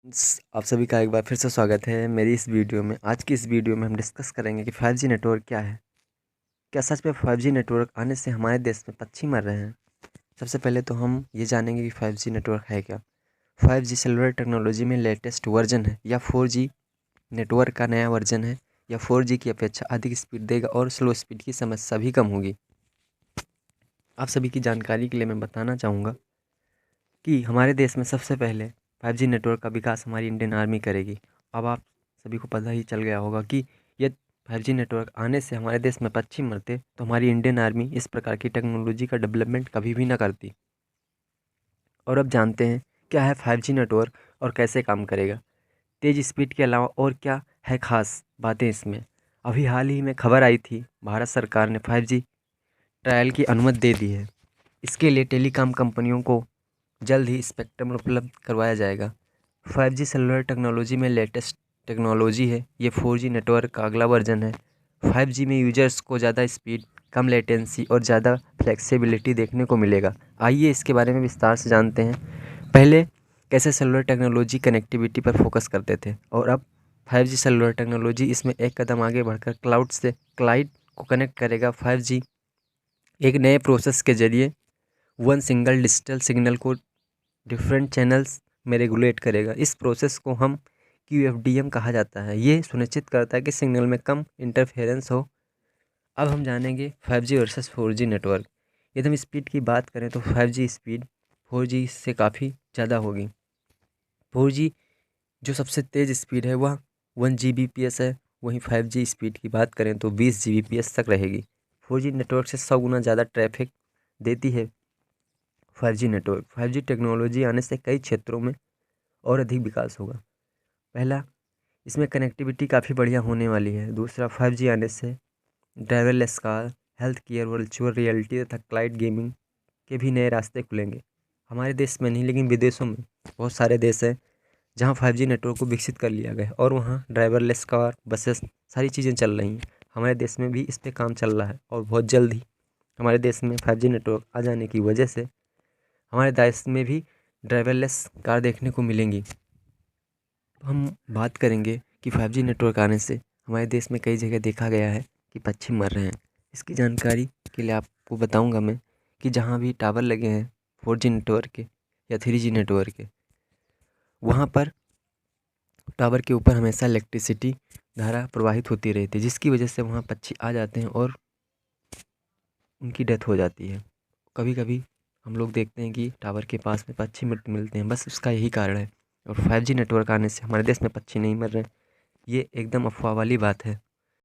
आप सभी का एक बार फिर से स्वागत है मेरी इस वीडियो में। आज की इस वीडियो में हम डिस्कस करेंगे कि 5G नेटवर्क क्या है। क्या सच में 5G नेटवर्क आने से हमारे देश में पक्षी मर रहे हैं? सबसे पहले तो हम ये जानेंगे कि 5G नेटवर्क है क्या। 5G सेलुलर टेक्नोलॉजी में लेटेस्ट वर्जन है या 4G नेटवर्क का नया वर्जन है या 4G की अपेक्षा अधिक स्पीड देगा और स्लो स्पीड की समस्या भी कम होगी। आप सभी की जानकारी के लिए मैं बताना चाहूँगा कि हमारे देश में सबसे पहले 5G नेटवर्क का विकास हमारी इंडियन आर्मी करेगी। अब आप सभी को पता ही चल गया होगा कि ये 5G नेटवर्क आने से हमारे देश में पक्षी मरते तो हमारी इंडियन आर्मी इस प्रकार की टेक्नोलॉजी का डेवलपमेंट कभी भी ना करती। और अब जानते हैं क्या है 5G नेटवर्क और कैसे काम करेगा। तेज़ स्पीड के अलावा और क्या है ख़ास बातें इसमें। अभी हाल ही में खबर आई थी, भारत सरकार ने 5G ट्रायल की अनुमति दे दी है। इसके लिए टेलीकॉम कंपनियों को जल्द ही स्पेक्ट्रम उपलब्ध करवाया जाएगा। 5G सेलुलर टेक्नोलॉजी में लेटेस्ट टेक्नोलॉजी है। ये 4G नेटवर्क का अगला वर्जन है। 5G में यूजर्स को ज़्यादा स्पीड, कम लेटेंसी और ज़्यादा फ्लेक्सिबिलिटी देखने को मिलेगा। आइए इसके बारे में विस्तार से जानते हैं। पहले कैसे सेलुलर टेक्नोलॉजी कनेक्टिविटी पर फोकस करते थे और अब 5G सेलुलर टेक्नोलॉजी इसमें एक कदम आगे बढ़कर क्लाउड से क्लाइड को कनेक्ट करेगा। 5G एक नए प्रोसेस के जरिए वन सिंगल डिजिटल सिग्नल को डिफरेंट चैनल्स में रेगुलेट करेगा। इस प्रोसेस को हम QFDM कहा जाता है। ये सुनिश्चित करता है कि सिग्नल में कम इंटरफेरेंस हो। अब हम जानेंगे 5G वर्सेस 4G नेटवर्क। यदि हम स्पीड की बात करें तो 5G स्पीड 4G से काफ़ी ज़्यादा होगी। 4G जो सबसे तेज़ स्पीड है वह 1 Gbps है। वहीं 5G स्पीड की बात करें तो 20 Gbps तक रहेगी। 4G नेटवर्क से 100 गुना ज़्यादा ट्रैफिक देती है 5G नेटवर्क। 5G टेक्नोलॉजी आने से कई क्षेत्रों में और अधिक विकास होगा। पहला, इसमें कनेक्टिविटी काफ़ी बढ़िया होने वाली है। दूसरा, 5G आने से driverless car, health care, virtual reality तथा क्लाउड गेमिंग के भी नए रास्ते खुलेंगे। हमारे देश में नहीं लेकिन विदेशों में बहुत सारे देश हैं जहाँ 5G नेटवर्क को विकसित कर लिया गया है और वहाँ ड्राइवरलेस कार, बसेस, सारी चीज़ें चल रही हैं। हमारे देश में भी इस पर काम चल रहा है और बहुत जल्द ही हमारे देश में 5G नेटवर्क आ जाने की वजह से हमारे देश में भी ड्राइवरलेस कार देखने को मिलेंगी। हम बात करेंगे कि 5G नेटवर्क आने से हमारे देश में कई जगह देखा गया है कि पक्षी मर रहे हैं। इसकी जानकारी के लिए आपको बताऊंगा मैं कि जहाँ भी टावर लगे हैं 4G नेटवर्क के या 3G नेटवर्क के, वहाँ पर टावर के ऊपर हमेशा इलेक्ट्रिसिटी धारा प्रवाहित होती रहती है, जिसकी वजह से वहाँ पक्षी आ जाते हैं और उनकी डेथ हो जाती है। कभी कभी हम लोग देखते हैं कि टावर के पास में पक्षी मृत मिलते हैं, बस उसका यही कारण है। और 5G नेटवर्क आने से हमारे देश में पक्षी नहीं मर रहे हैं, ये एकदम अफवाह वाली बात है।